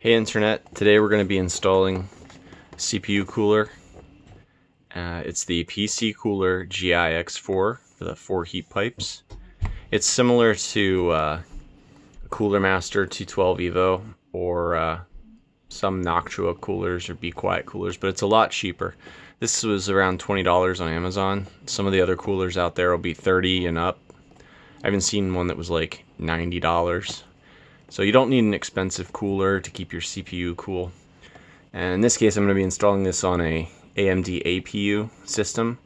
Hey Internet, today we're going to be installing CPU cooler. It's the PC Cooler GIX4 for the 4 heat pipes. It's similar to Cooler Master 212 Evo or some Noctua coolers or Be Quiet coolers, but it's a lot cheaper. This was around $20 on Amazon. Some of the other coolers out there will be $30 and up. I haven't seen one that was like $90. So you don't need an expensive cooler to keep your CPU cool. And in this case, I'm going to be installing this on a AMD APU system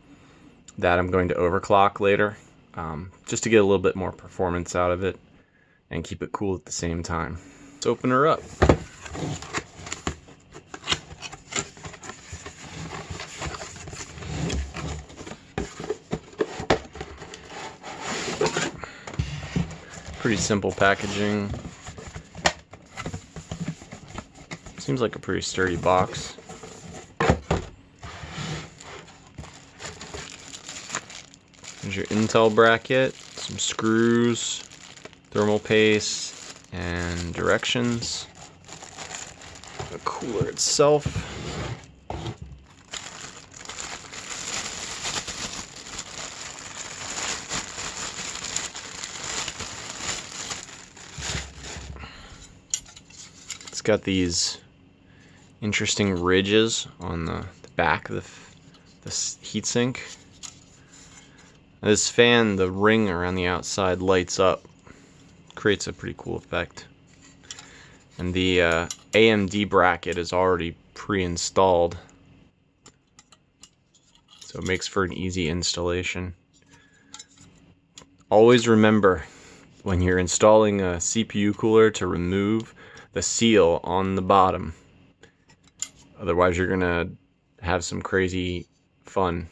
that I'm going to overclock later, just to get a little bit more performance out of it and keep it cool at the same time. Let's open her up. Pretty simple packaging. Seems like a pretty sturdy box. There's your Intel bracket, some screws, thermal paste, and directions. The cooler itself. It's got these interesting ridges on the back of the heatsink. This fan, the ring around the outside lights up, creates a pretty cool effect. And the AMD bracket is already pre-installed, so it makes for an easy installation. Always remember when you're installing a CPU cooler to remove the seal on the bottom. Otherwise, you're gonna have some crazy fun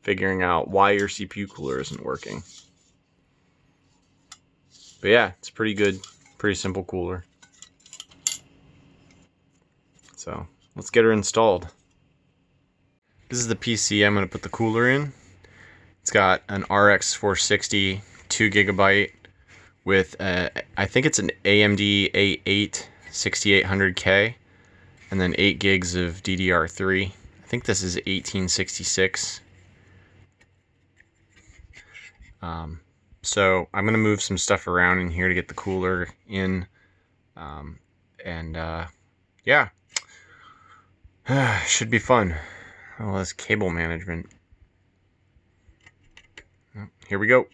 figuring out why your CPU cooler isn't working. But yeah, it's pretty good, pretty simple cooler. So let's get her installed. This is the PC I'm gonna put the cooler in. It's got an RX 460 2GB with I think it's an AMD A8 6800K. And then 8 gigs of DDR3. I think this is 1866. So I'm going to move some stuff around in here to get the cooler in. Yeah. Should be fun. All this cable management. Here we go.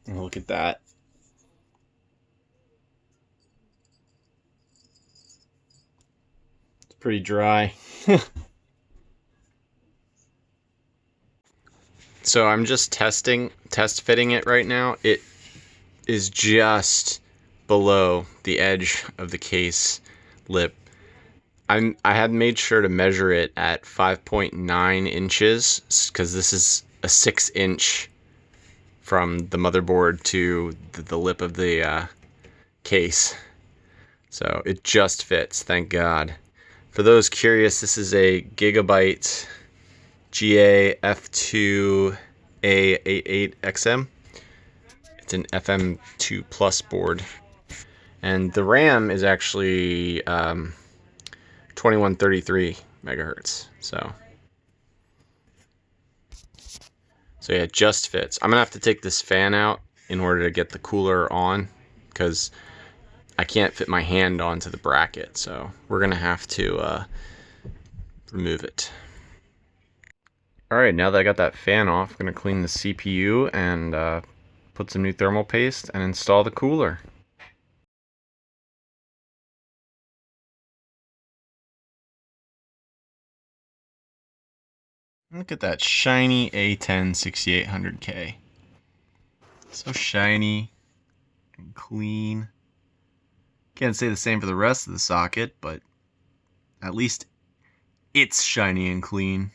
Look at that. It's pretty dry. So I'm just test fitting it right now. It is just below the edge of the case lip. I had made sure to measure it at 5.9 inches because this is a 6-inch from the motherboard to the lip of the case. So it just fits, thank God. For those curious, this is a Gigabyte GA F2A88XM. It's an FM2 Plus board. And the RAM is actually 2133 megahertz. So yeah, it just fits. I'm gonna have to take this fan out in order to get the cooler on because I can't fit my hand onto the bracket. So we're gonna have to remove it. Alright, now that I got that fan off, I'm gonna clean the CPU and put some new thermal paste and install the cooler. Look at that shiny A10 6800K. So shiny and clean. Can't say the same for the rest of the socket, but At least it's shiny and clean.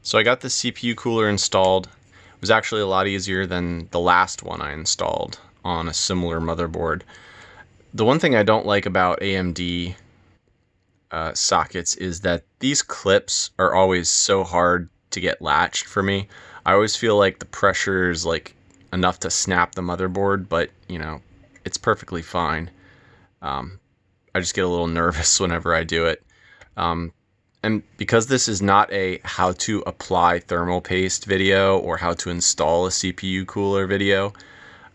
So I got the CPU cooler installed. It was actually a lot easier than the last one I installed on a similar motherboard. The one thing I don't like about AMD sockets is that these clips are always so hard to get latched for me. I always feel like the pressure is like enough to snap the motherboard, but you know, it's perfectly fine. I just get a little nervous whenever I do it. And because this is not a how to apply thermal paste video or how to install a CPU cooler video,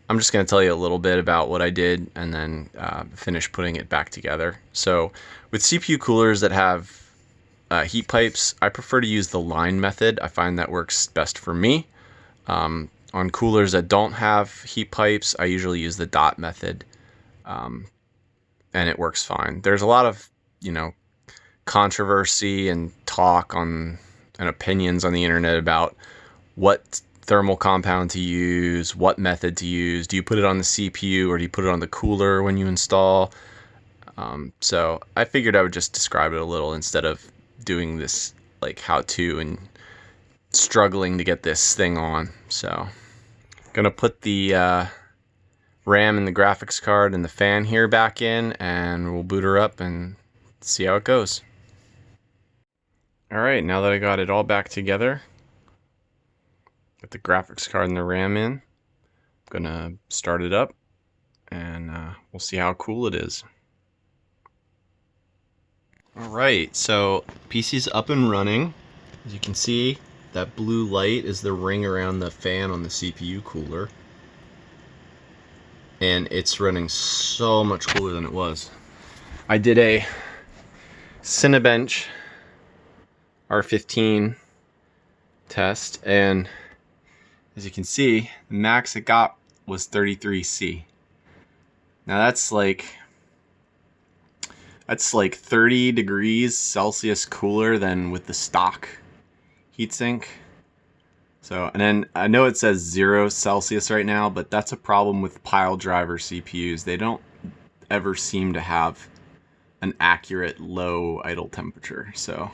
I'm just going to tell you a little bit about what I did and then finish putting it back together. So with CPU coolers that have heat pipes, I prefer to use the line method. I find that works best for me. On coolers that don't have heat pipes, I usually use the dot method, and it works fine. There's a lot of, controversy and talk on and opinions on the internet about what thermal compound to use, what method to use. Do you put it on the CPU or do you put it on the cooler when you install? So I figured I would just describe it a little instead of doing this like how-to and struggling to get this thing on. So gonna put the RAM and the graphics card and the fan here back in, and we'll boot her up and see how it goes. Alright, now that I got it all back together, got the graphics card and the RAM in, I'm gonna start it up and we'll see how cool it is. Alright, so PC's up and running. As you can see, that blue light is the ring around the fan on the CPU cooler. And it's running so much cooler than it was. I did a Cinebench R15 test, and as you can see, the max it got was 33C. Now that's like 30 degrees Celsius cooler than with the stock heatsink. So, and then I know it says 0 Celsius right now, but that's a problem with pile driver CPUs. They don't ever seem to have an accurate low idle temperature. So,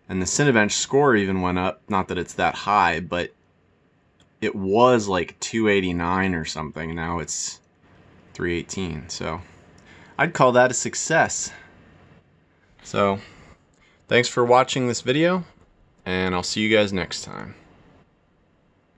and the Cinebench score even went up. Not that it's that high, but it was like 289 or something. Now it's 318. So I'd call that a success. So thanks for watching this video, and I'll see you guys next time.